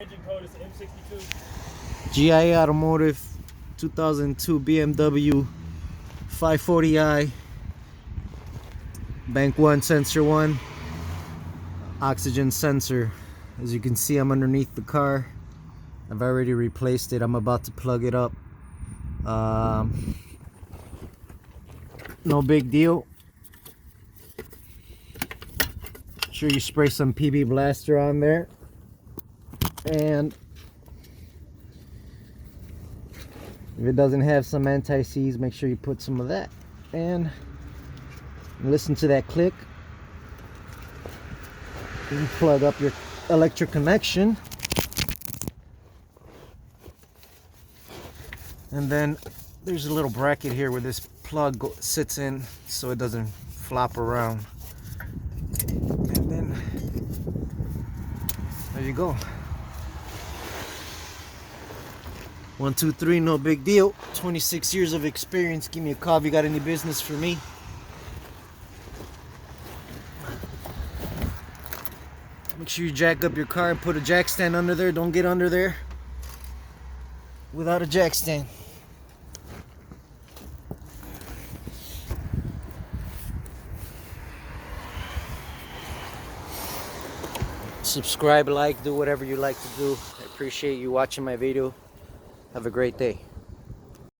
Engine code is M62. G.I.A Automotive 2002 BMW 540i, bank 1, sensor 1, oxygen sensor. As you can see, I'm underneath the car. I've already replaced it. I'm about to plug it up. No big deal. Sure, you spray some PB Blaster on there, and if it doesn't have some anti-seize, make sure you put some of that. And listen to that click. You plug up your electric connection, and then there's a little bracket here where this plug sits in so it doesn't flop around. And then there you go. 1, 2, 3, no big deal. 26 years of experience. Give me a call if you got any business for me. Make sure you jack up your car and put a jack stand under there. Don't get under there without a jack stand. Subscribe, like, do whatever you like to do. I appreciate you watching my video. Have a great day.